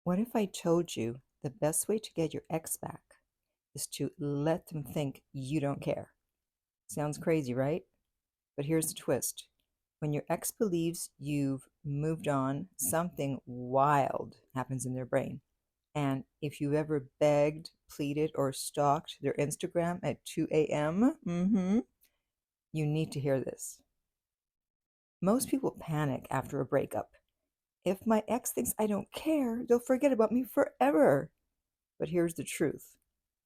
What if I told you the best way to get your ex back is to let them think you don't care? Sounds crazy, right? But here's the twist. When your ex believes you've moved on, something wild happens in their brain. And if you've ever begged, pleaded, or stalked their Instagram at 2 a.m., you need to hear this. Most people panic after a breakup. If my ex thinks I don't care, they'll forget about me forever. But here's the truth.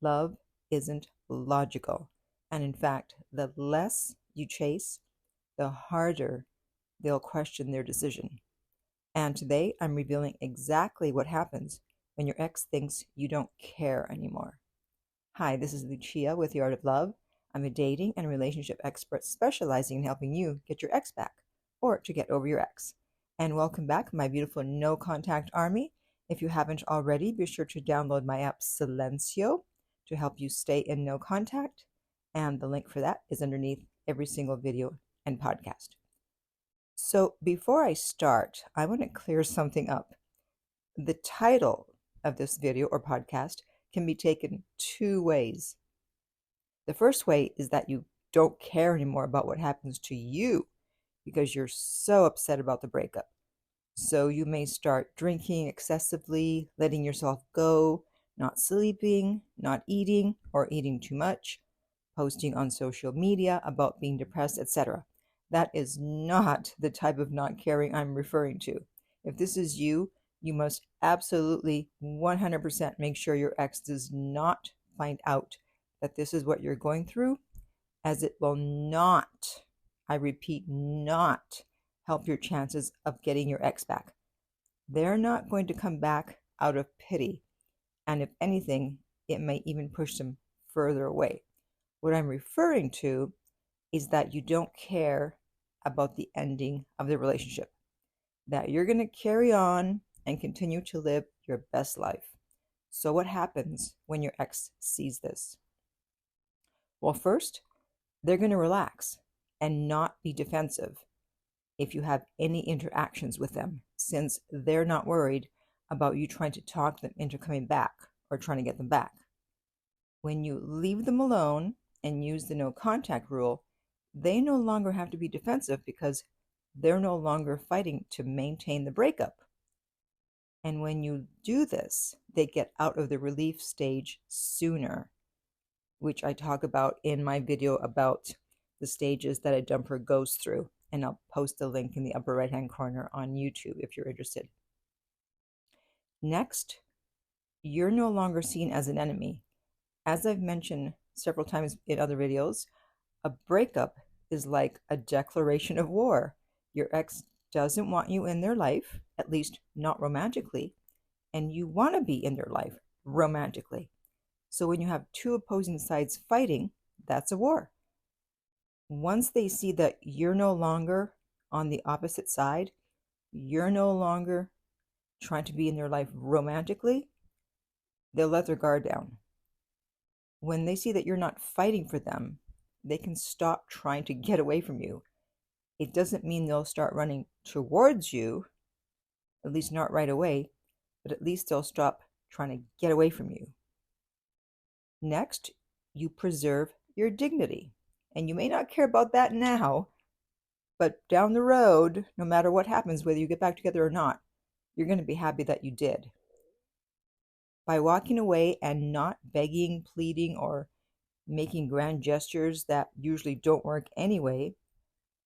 Love isn't logical. And in fact, the less you chase, the harder they'll question their decision. And today, I'm revealing exactly what happens when your ex thinks you don't care anymore. Hi, this is Lucia with The Art of Love. I'm a dating and relationship expert specializing in helping you get your ex back or to get over your ex. And welcome back, my beautiful no contact army. If you haven't already, be sure to download my app Silencio to help you stay in no contact. And the link for that is underneath every single video and podcast. So before I start, I want to clear something up. The title of this video or podcast can be taken two ways. The first way is that you don't care anymore about what happens to you because you're so upset about the breakup. So you may start drinking excessively, letting yourself go, not sleeping, not eating, or eating too much, posting on social media about being depressed, etc. That is not the type of not caring I'm referring to. If this is you, you must absolutely 100% make sure your ex does not find out that this is what you're going through, as it will not, I repeat, not help your chances of getting your ex back. They're not going to come back out of pity. And if anything, it may even push them further away. What I'm referring to is that you don't care about the ending of the relationship, that you're going to carry on and continue to live your best life. So what happens when your ex sees this? Well, first, they're going to relax and not be defensive if you have any interactions with them, since they're not worried about you trying to talk them into coming back or trying to get them back. When you leave them alone and use the no contact rule, they no longer have to be defensive because they're no longer fighting to maintain the breakup. And when you do this, they get out of the relief stage sooner, which I talk about in my video about the stages that a dumper goes through. And I'll post the link in the upper right-hand corner on YouTube if you're interested. Next, you're no longer seen as an enemy. As I've mentioned several times in other videos, a breakup is like a declaration of war. Your ex doesn't want you in their life, at least not romantically, and you want to be in their life romantically. So when you have two opposing sides fighting, that's a war. Once they see that you're no longer on the opposite side, you're no longer trying to be in their life romantically, they'll let their guard down. When they see that you're not fighting for them, they can stop trying to get away from you. It doesn't mean they'll start running towards you, at least not right away, but at least they'll stop trying to get away from you. Next, you preserve your dignity. And you may not care about that now, but down the road, no matter what happens, whether you get back together or not, you're going to be happy that you did. By walking away and not begging, pleading, or making grand gestures that usually don't work anyway,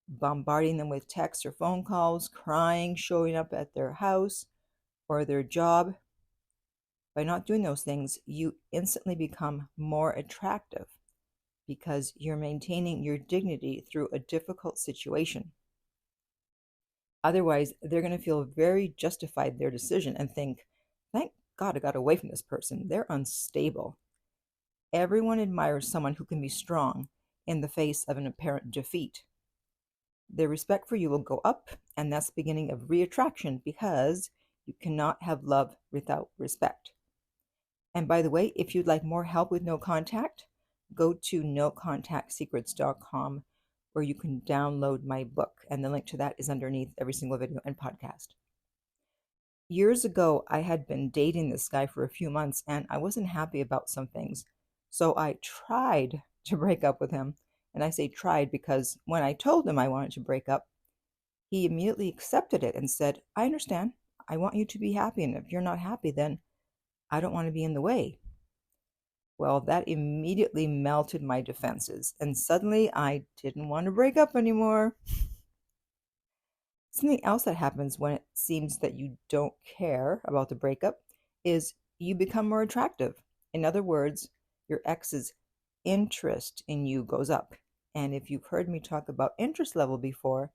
bombarding them with texts or phone calls, crying, showing up at their house or their job, by not doing those things, you instantly become more attractive because you're maintaining your dignity through a difficult situation. Otherwise, they're going to feel very justified in their decision and think, thank God I got away from this person. They're unstable. Everyone admires someone who can be strong in the face of an apparent defeat. Their respect for you will go up, and that's the beginning of reattraction because you cannot have love without respect. And by the way, if you'd like more help with no contact, go to nocontactsecrets.com where you can download my book, and the link to that is underneath every single video and podcast. Years ago, I had been dating this guy for a few months and I wasn't happy about some things. So I tried to break up with him. And I say tried because when I told him I wanted to break up, he immediately accepted it and said, I understand. I want you to be happy. And if you're not happy, then I don't want to be in the way. Well, that immediately melted my defenses. And suddenly I didn't want to break up anymore. Something else that happens when it seems that you don't care about the breakup is you become more attractive. In other words, your ex's interest in you goes up. And if you've heard me talk about interest level before,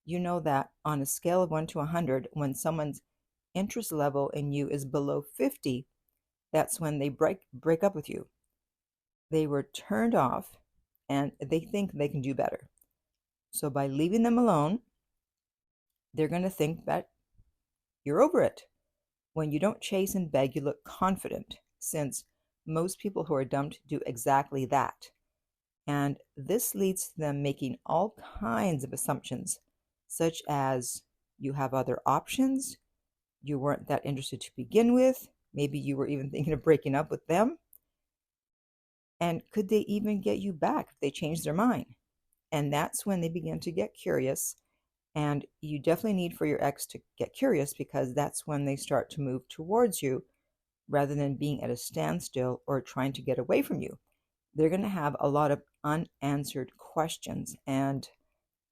you know that on a scale of 1 to 100, when someone's interest level in you is below 50, that's when they break up with you. They were turned off and they think they can do better. So by leaving them alone, they're going to think that you're over it. When you don't chase and beg, you look confident, since most people who are dumped do exactly that. And this leads to them making all kinds of assumptions, such as you have other options, you weren't that interested to begin with, maybe you were even thinking of breaking up with them, and could they even get you back if they change their mind? And that's when they begin to get curious. And you definitely need for your ex to get curious because that's when they start to move towards you rather than being at a standstill or trying to get away from you. They're going to have a lot of unanswered questions. And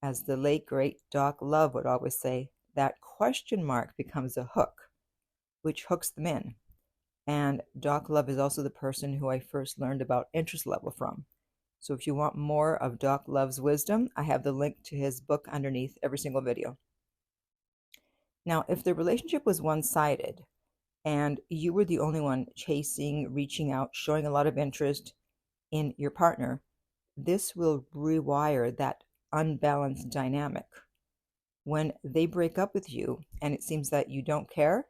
as the late, great Doc Love would always say, that question mark becomes a hook, which hooks them in. And Doc Love is also the person who I first learned about interest level from. So if you want more of Doc Love's wisdom, I have the link to his book underneath every single video. Now, if the relationship was one-sided and you were the only one chasing, reaching out, showing a lot of interest in your partner, this will rewire that unbalanced dynamic. When they break up with you and it seems that you don't care,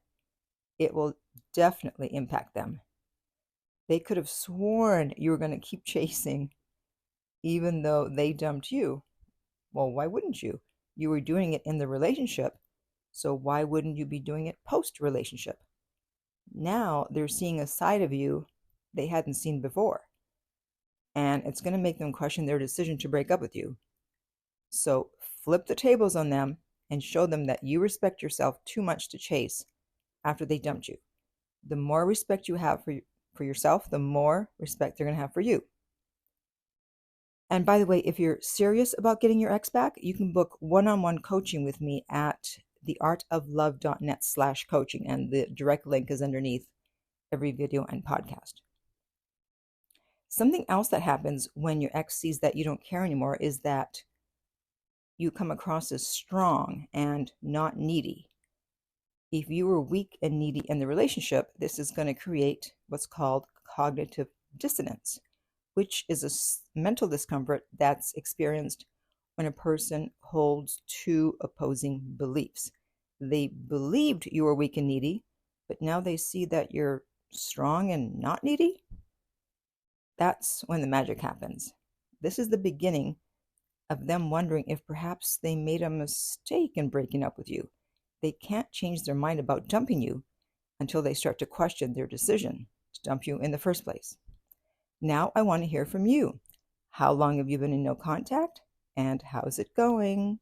it will definitely impact them. They could have sworn you were going to keep chasing even though they dumped you. Well, why wouldn't you? You were doing it in the relationship, so why wouldn't you be doing it post-relationship? Now they're seeing a side of you they hadn't seen before, and it's going to make them question their decision to break up with you. So flip the tables on them and show them that you respect yourself too much to chase after they dumped you. The more respect you have for yourself, the more respect they're going to have for you. And by the way, if you're serious about getting your ex back, you can book one-on-one coaching with me at theartoflove.net/coaching. And the direct link is underneath every video and podcast. Something else that happens when your ex sees that you don't care anymore is that you come across as strong and not needy. If you were weak and needy in the relationship, this is going to create what's called cognitive dissonance, which is a mental discomfort that's experienced when a person holds two opposing beliefs. They believed you were weak and needy, but now they see that you're strong and not needy. That's when the magic happens. This is the beginning of them wondering if perhaps they made a mistake in breaking up with you. They can't change their mind about dumping you until they start to question their decision to dump you in the first place. Now I want to hear from you. How long have you been in no contact? And how's it going?